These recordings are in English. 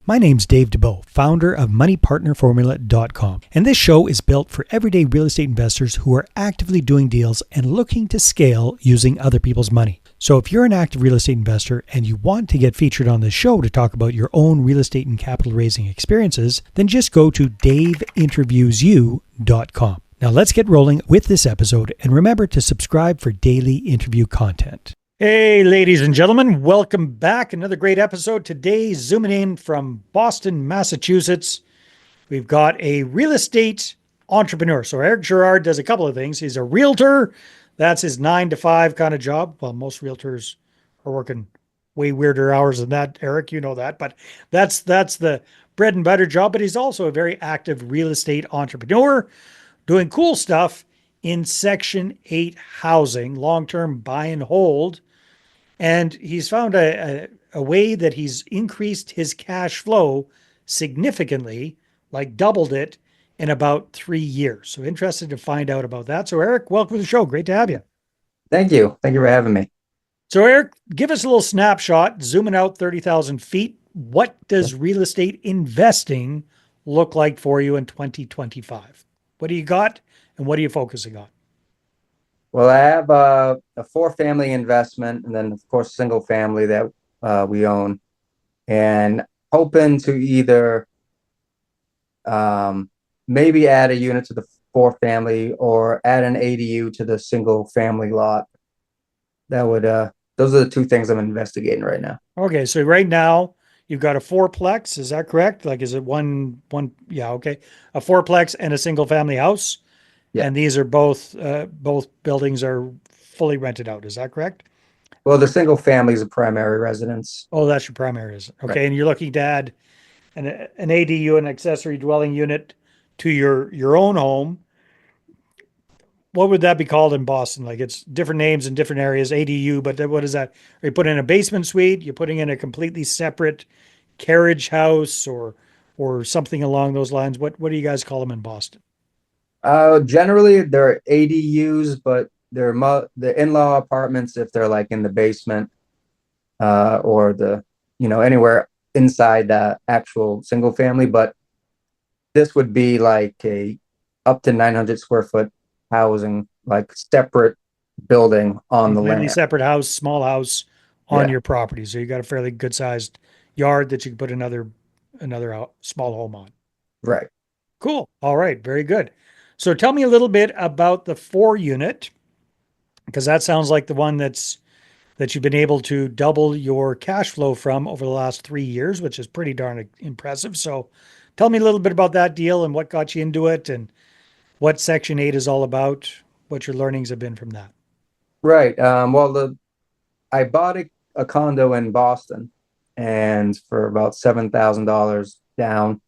My name's Dave DeBow, founder of MoneyPartnerFormula.com, and this show is built for everyday real estate investors who are actively doing deals and looking to scale using other people's money. So if you're an active real estate investor and you want to get featured on this show to talk about your own real estate and capital raising experiences, then just go to daveinterviewsyou.com. Now let's get rolling with this episode, and remember to subscribe for daily interview content. Hey, ladies and gentlemen, welcome back. Another great episode. Today, zooming in from Boston, Massachusetts, we've got a real estate entrepreneur. So Eric Girard does a couple of things. He's a realtor. That's his 9 to 5 kind of job. Well, most realtors are working way weirder hours than that, Eric. You know that. But that's the bread and butter job. But he's also a very active real estate entrepreneur doing cool stuff in Section 8 housing, long-term buy and hold. And he's found a way that he's increased his cash flow significantly, like doubled it in about 3 years. So interested to find out about that. So Eric, welcome to the show. Great to have you. Thank you. Thank you for having me. So Eric, give us a little snapshot, zooming out 30,000 feet. What does real estate investing look like for you in 2025? What do you got and what are you focusing on? Well, I have a 4-family investment and then, of course, single family that we own, and hoping to either maybe add a unit to the 4-family or add an ADU to the single family lot. That would those are the two things I'm investigating right now. Okay, so right now you've got a fourplex, is that correct? Like, is it one? Yeah, okay, a fourplex and a single family house, Yeah. and these are both buildings are fully rented out. Is that correct? Well, the single family is a primary residence. Oh, that's your primary residence. Okay, Right. and you're looking to add an ADU, an accessory dwelling unit, to your own home. What would that be called in Boston? Like, it's different names in different areas, ADU, but what is that? Are you putting in a basement suite? You're putting in a completely separate carriage house or something along those lines? What do you guys call them in Boston? Generally they're ADUs, but they're the in-law apartments if they're like in the basement or anywhere inside the actual single family. But this would be like a up to 900 square foot housing, like separate building on the Completely land. separate house, small house on Yeah, your property. So you got a fairly good sized yard that you can put another small home on. right. Cool. All right. Very good. So tell me a little bit about the 4 unit, because that sounds like the one that you've been able to double your cash flow from over the last 3 years, which is pretty darn impressive. So tell me a little bit about that deal and what got you into it and what Section 8 is all about, what your learnings have been from that. Right. Well, I bought a condo in Boston, and for about $7,000 down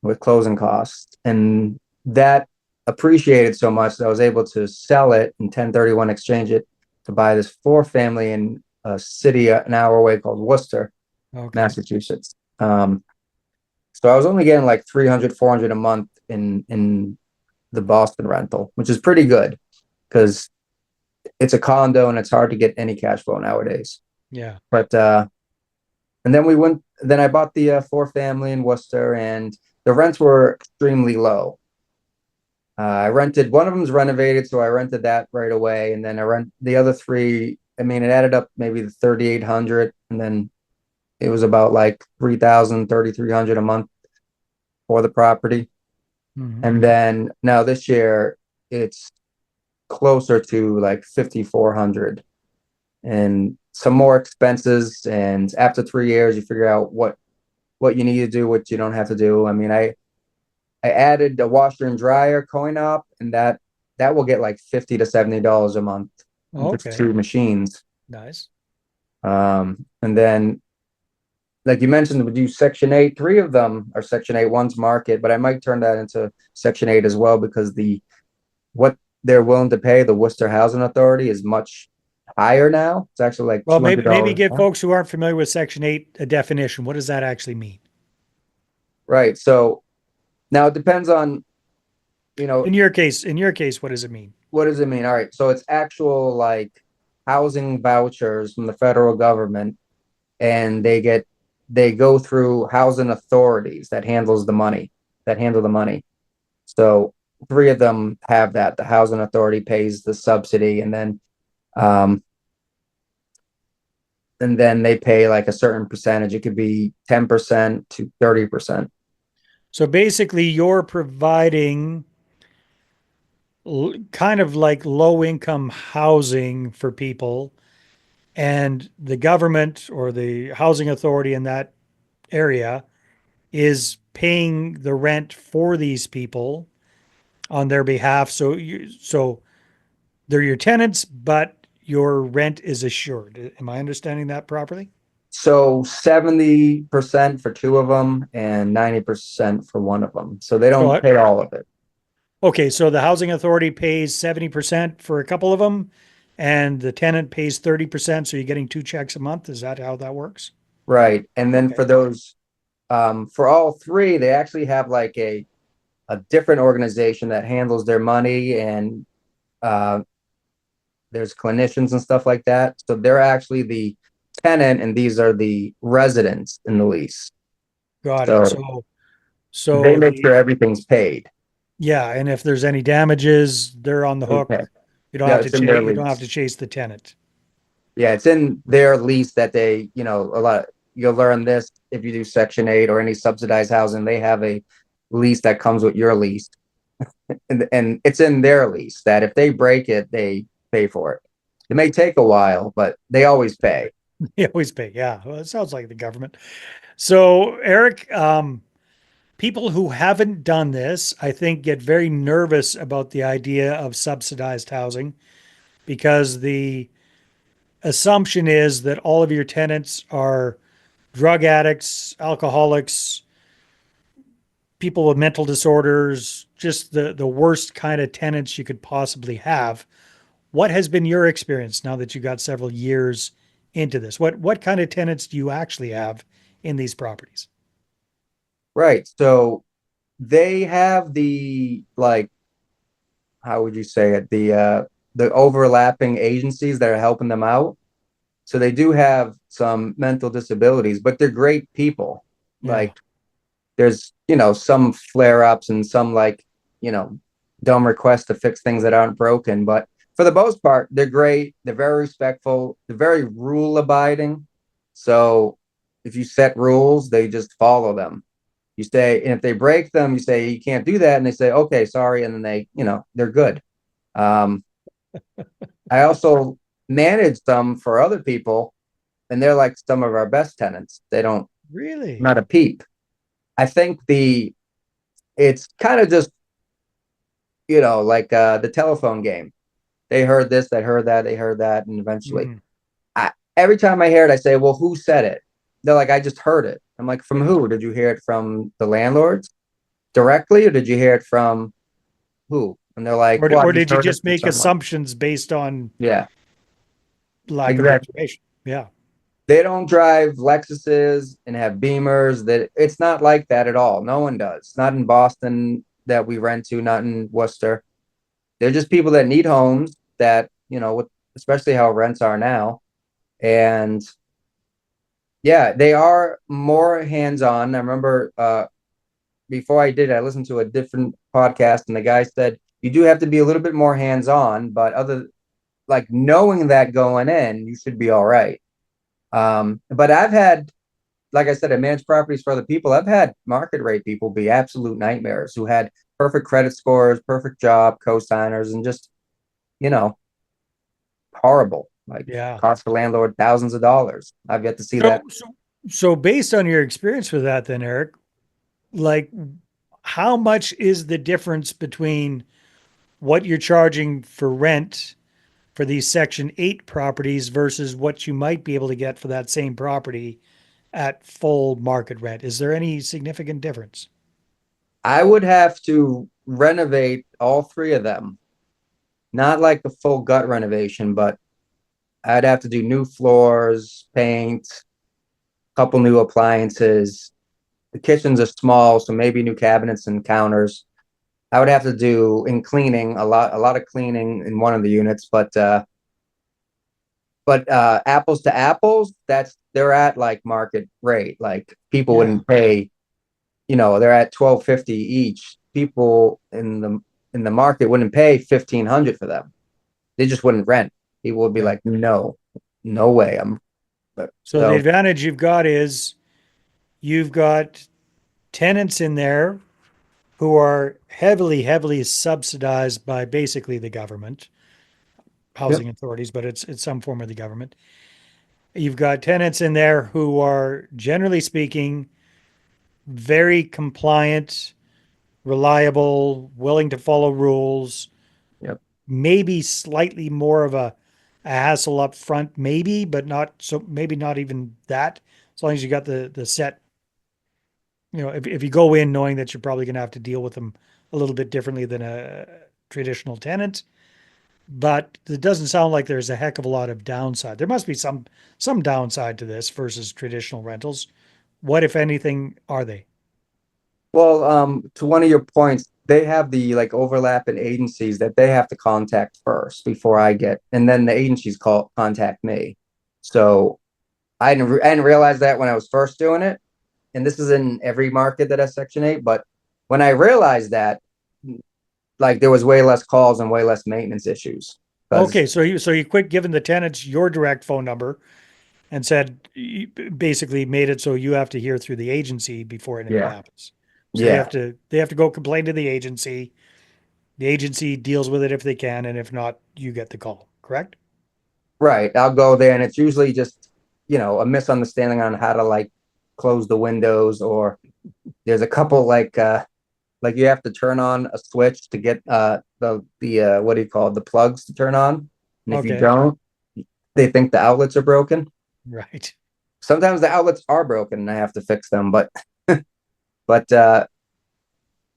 with closing costs, and that appreciated so much that I was able to sell it and 1031 exchange it to buy this 4-family in a city an hour away called Worcester, Okay. Massachusetts. So I was only getting like 300, 400 a month in the Boston rental, which is pretty good because it's a condo and it's hard to get any cash flow nowadays. Yeah. But and then I bought the 4-family in Worcester, and the rents were extremely low. I rented one of them's renovated, so I rented that right away, and then I rent the other 3. I mean, it added up maybe the 3,800, and then it was about like 3,000, 3,300 a month for the property. Mhm. And then now this year it's closer to like 5,400 and some more expenses. And after 3 years, you figure out what you need to do, what you don't have to do. I mean, I added a washer and dryer coin op, and that will get like $50 to $70 a month with Okay. 2 machines. Nice. And then, like you mentioned, we do Section 8. 3 of them are Section 8. One's market, but I might turn that into Section 8 as well, because what they're willing to pay the Worcester Housing Authority is much higher now. It's actually like Well, maybe $200. give folks who aren't familiar with Section 8 a definition. What does that actually mean? Right. So now it depends on, In your case, what does it mean? what does it mean? All right. So it's actual like housing vouchers from the federal government, and they get they go through housing authorities that handles the money, that handle the money. So three of them have that. The housing authority pays the subsidy, um, and then they pay like a certain percentage. It could be 10% to 30%. So basically, you're providing kind of like low income housing for people, and the government or the housing authority in that area is paying the rent for these people on their behalf. So they're your tenants, but your rent is assured. Am I understanding that properly? So 70% for two of them and 90% for one of them. So they So don't pay all of it. okay, so the housing authority pays 70% for a couple of them, and the tenant pays 30%. So you're getting two checks a month. Is that how that works? Right. And then Okay. for those, for all three, they actually have like a different organization that handles their money, and uh, there's clinicians and stuff like that. So they're actually the tenant, and these are the residents in the lease. Got it. So they So make the sure everything's paid. yeah, and if there's any damages, they're on the They hook. pay. Yeah, it's in their You don't have lease. to chase the tenant. Yeah, it's in their lease that they, a lot. You'll learn this if you do Section 8 or any subsidized housing. They have a lease that comes with your lease, and it's in their lease that if they break it, they pay for it. It may take a while, but they always pay. They always pay. Yeah, well, it sounds like the government. So, Eric, people who haven't done this, I think, get very nervous about the idea of subsidized housing because the assumption is that all of your tenants are drug addicts, alcoholics, people with mental disorders, just the worst kind of tenants you could possibly have. What has been your experience now that you got several years into this? What kind of tenants do you actually have in these properties? Right. So they have the like, how would you say it? The overlapping agencies that are helping them out. So they do have some mental disabilities, but they're great people. Yeah. Like there's, some flare ups and some like, you know, dumb requests to fix things that aren't broken. But for the most part, they're great. They're very respectful. They're very rule abiding. So if you set rules, they just follow them. You say, and if they break them, you say, you can't do that. And they say, okay, sorry. And then they're good. Um, I also manage them for other people, and they're like some of our best tenants. They don't, Really? not a peep. I think it's kind of just, like the telephone game. They heard this, they heard that, they heard that, and eventually, Mm. every time I hear it, I say, "Well, who said it?" They're like, "I just heard it." I'm like, "From who? Did you hear it from the landlords directly, or did you hear it from who?" And they're like, "Well, I Or just did you heard it just from make someone." assumptions based on Yeah, lack of exactly. information? Yeah. They don't drive Lexuses and have Beamers. That it's not like that at all. No one does. Not in Boston that we rent to, not in Worcester. They're just people that need homes that, with especially how rents are now. And yeah, they are more hands-on. I remember before I listened to a different podcast, and the guy said you do have to be a little bit more hands-on, but other like knowing that going in, you should be all right. But I've had, like I said, I manage properties for other people. I've had market rate people be absolute nightmares who had perfect credit scores, perfect job, co-signers, and just, you know, horrible. Like Yeah. cost the landlord thousands of dollars. I've yet to see that. So based on your experience with that then, Eric, like how much is the difference between what you're charging for rent for these Section 8 properties versus what you might be able to get for that same property at full market rent? Is there any significant difference? I would have to renovate all three of them. Not like a full gut renovation, but I'd have to do new floors, paint, couple new appliances. The kitchens are small, so maybe new cabinets and counters. I would have to do in cleaning a lot of cleaning in one of the units, but but apples to apples, they're at like market rate. Like people Yeah. wouldn't pay, they're at 12.50 each. People in the market wouldn't pay 1,500 for them. They just wouldn't rent. People would be Yeah. like, no, no way. I'm So the so advantage you've got is you've got tenants in there who are heavily, heavily subsidized by basically the government, yep, housing authorities, but it's some form of the government. You've got tenants in there who are, generally speaking, very compliant, reliable, willing to follow rules, yep. maybe slightly more of a hassle up front, maybe, but not so, maybe not even that. As long as you got the set, if you go in knowing that you're probably going to have to deal with them a little bit differently than a traditional tenant, but it doesn't sound like there's a heck of a lot of downside. There must be some downside to this versus traditional rentals. What, if anything, are they? Well, to one of your points, they have the like overlap in agencies that they have to contact first before I get, and then the agencies contact me. So I didn't realize that when I was first doing it, and this is in every market that has Section 8. But when I realized that, like there was way less calls and way less maintenance issues because Okay, so you quit giving the tenants your direct phone number and said basically made it so you have to hear through the agency before anything yeah, happens. So yeah, they have to go complain to the agency. The agency deals with it if they can, and if not, you get the call. Correct? right. I'll go there, and it's usually just a misunderstanding on how to like close the windows, or there's a couple like you have to turn on a switch to get the what do you call it, the plugs to turn on, and if you Okay. don't, they think the outlets are broken. Right. Sometimes the outlets are broken and I have to fix them, but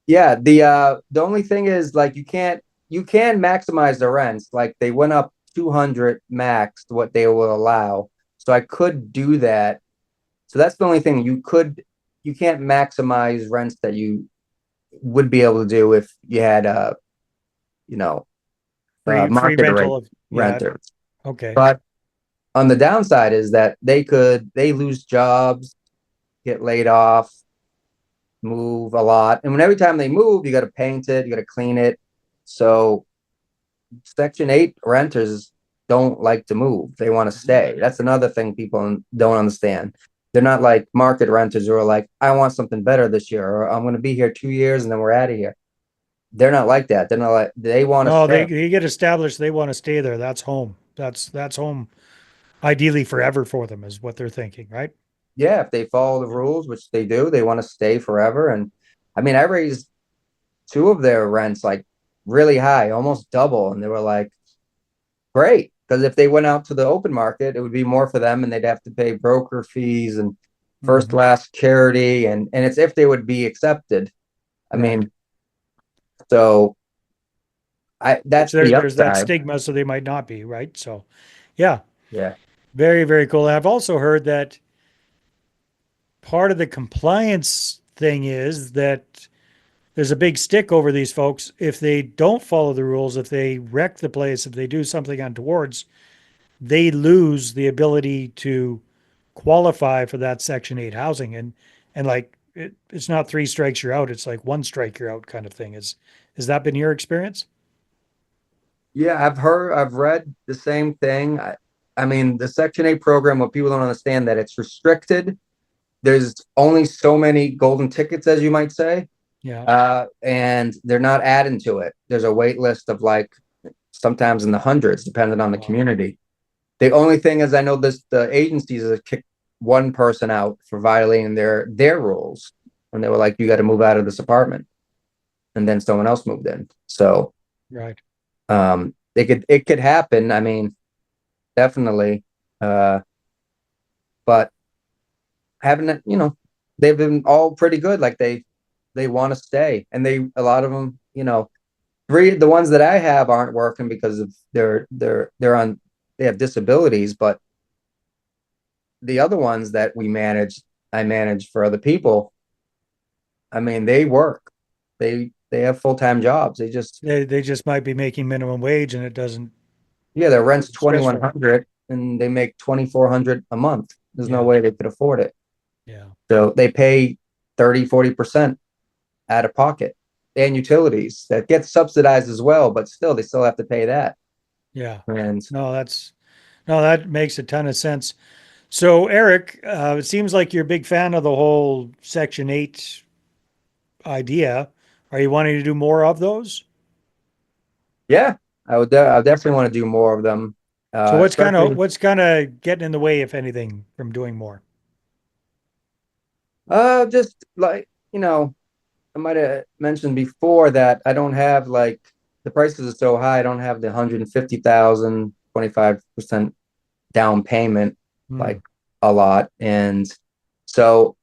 yeah, the only thing is like you can maximize the rents. Like they went up 200 max what they will allow. So I could do that. So that's the only thing you can't maximize rents that you would be able to do if you had you know Free market rate rental of, yeah. renters. Okay. But on the downside is that they lose jobs, get laid off, move a lot. And when every time they move, you got to paint it, you got to clean it. So Section 8 renters don't like to move. They want to stay. That's another thing people don't understand. They're not like market renters who are like, I want something better this year, or I'm going to be here 2 years and then we're out of here. They're not like that. They're not like, they want to No, stay. they get established. They want to stay there. That's home. That's home. Ideally forever for them is what they're thinking, right? Yeah, if they follow the rules, which they do, they want to stay forever. And I mean, I raised two of their rents like really high, almost double. And they were like, great. Because if they went out to the open market, it would be more for them and they'd have to pay broker fees and first, Mm-hmm. last charity. And it's if they would be accepted. I Right. mean, so Which that's the there's that upside. stigma, so they might not be, right? So, yeah, Yeah. very, very cool. And I've also heard that part of the compliance thing is that there's a big stick over these folks. If they don't follow the rules, if they wreck the place, if they do something untowards, they lose the ability to qualify for that Section 8 housing. And like it's not three strikes you're out, it's like one strike you're out kind of thing. Has that been your experience? Yeah, I've read the same thing. I mean, the Section 8 program, what people don't understand that it's restricted. There's only so many golden tickets, as you might say. Yeah. And they're not adding to it. There's a wait list of like sometimes in the hundreds, depending on the Wow. community. The only thing is, I know the agencies have kicked one person out for violating their rules, and they were like, "You got to move out of this apartment," and then someone else moved in. So Right. it could happen. I mean, definitely. Uh, but having it, they've been all pretty good. Like they want to stay, and a lot of them, the ones that I have aren't working because of they have disabilities, but the other ones that I manage for other people. I mean, they work. They have full-time jobs. They just might be making minimum wage and it doesn't Yeah, their rent's stress twenty-one for them. hundred, and they make $2,400 a month. There's no Yeah. way they could afford it. Yeah. So they pay 30-40% out of pocket, and utilities that gets subsidized as well, but still they still have to pay that. Yeah. And No, that makes a ton of sense. So, Eric, it seems like you're a big fan of the whole Section 8 idea. Are you wanting to do more of those? yeah, I would definitely want to do more of them. So Especially what's kind of getting in the way, if anything, from doing more? just like, I might have mentioned before that I don't have like the prices are so high, I don't have the 150,000, 25% down payment, Hmm. like a lot. And so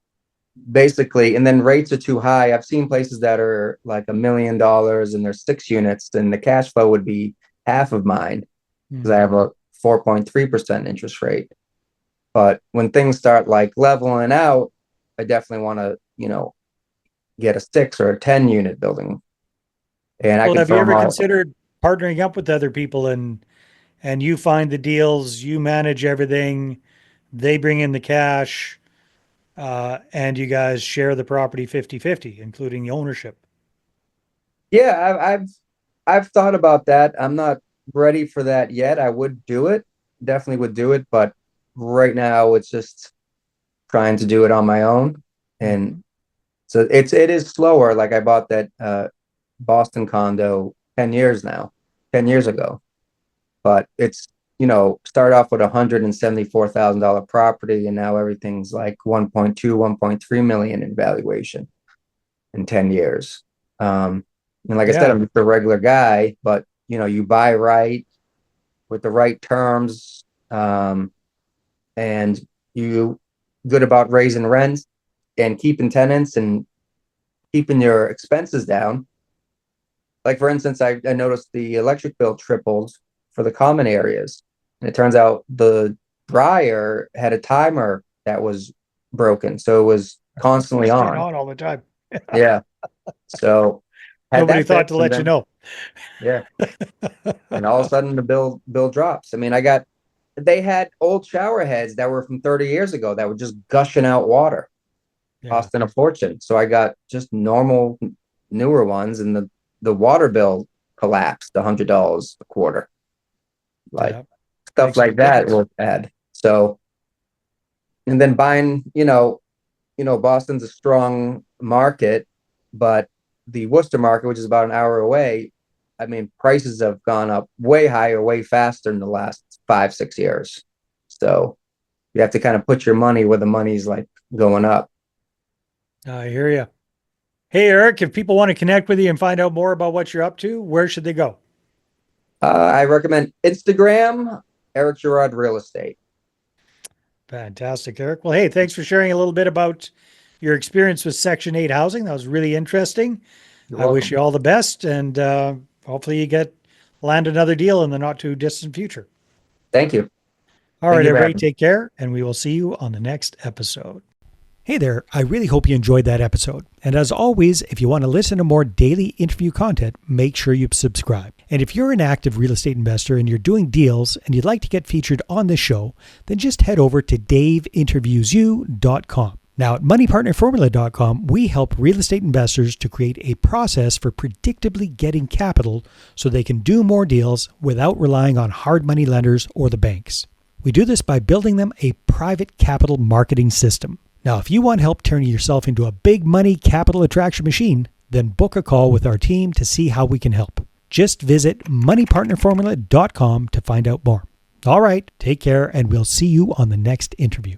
basically, and then rates are too high. I've seen places that are like $1 million and there's 6 units, and the cash flow would be half of mine because I Hmm. have a 4.3% interest rate. But when things start like leveling out, I definitely want to, get a 6 or a 10 unit building, and I Well, can have you throw them ever all. considered partnering up with other people and you find the deals, you manage everything, they bring in the cash, and you guys share the property 50-50, including the ownership? Yeah, I've thought about that. I'm not ready for that yet. I would do it, definitely would do it, but right now it's just trying to do it on my own. And Mhm. so it is slower. Like I bought that Boston condo 10 years now, 10 years ago. But it's, start off with $174,000 property, and now everything's like 1.2, 1.3 million in valuation in 10 years. And like I said, Yeah. I'm just a regular guy, but you buy right with the right terms, and you good about raising rents and keeping tenants and keeping your expenses down. Like for instance, I noticed the electric bill tripled for the common areas. And it turns out the dryer had a timer that was broken. So it was constantly Staying on. on all the time. Yeah. So had Nobody that thought to fixed, and let you then know. yeah. And all of a sudden the bill drops. I mean, they had old shower heads that were from 30 years ago that were just gushing out water, Yeah. costing a fortune. So I got just normal newer ones, and the water bill collapsed $100 a quarter. Like Yeah. stuff Makes a like that difference. will add. So, and then buying, Boston's a strong market, but the Worcester market, which is about an hour away, I mean, prices have gone up way higher, way faster in the last 5-6 years. So you have to kind of put your money where the money's like going up. I hear you. Hey, Eric, if people want to connect with you and find out more about what you're up to, where should they go? I recommend Instagram, Eric Girard Real Estate. Fantastic, Eric. Well, hey, thanks for sharing a little bit about your experience with Section 8 housing. That was really interesting. You're I wish welcome. you all the best, and hopefully you get land another deal in the not too distant future. Thank you. All Thank right, you for everybody, having me. take care, and we will see you on the next episode. Hey there, I really hope you enjoyed that episode. And as always, if you want to listen to more daily interview content, make sure you subscribe. And if you're an active real estate investor and you're doing deals and you'd like to get featured on this show, then just head over to daveinterviewyou.com. Now at moneypartnerformula.com, we help real estate investors to create a process for predictably getting capital so they can do more deals without relying on hard money lenders or the banks. We do this by building them a private capital marketing system. Now, if you want help turning yourself into a big money capital attraction machine, then book a call with our team to see how we can help. Just visit moneypartnerformula.com to find out more. All right, take care, and we'll see you on the next interview.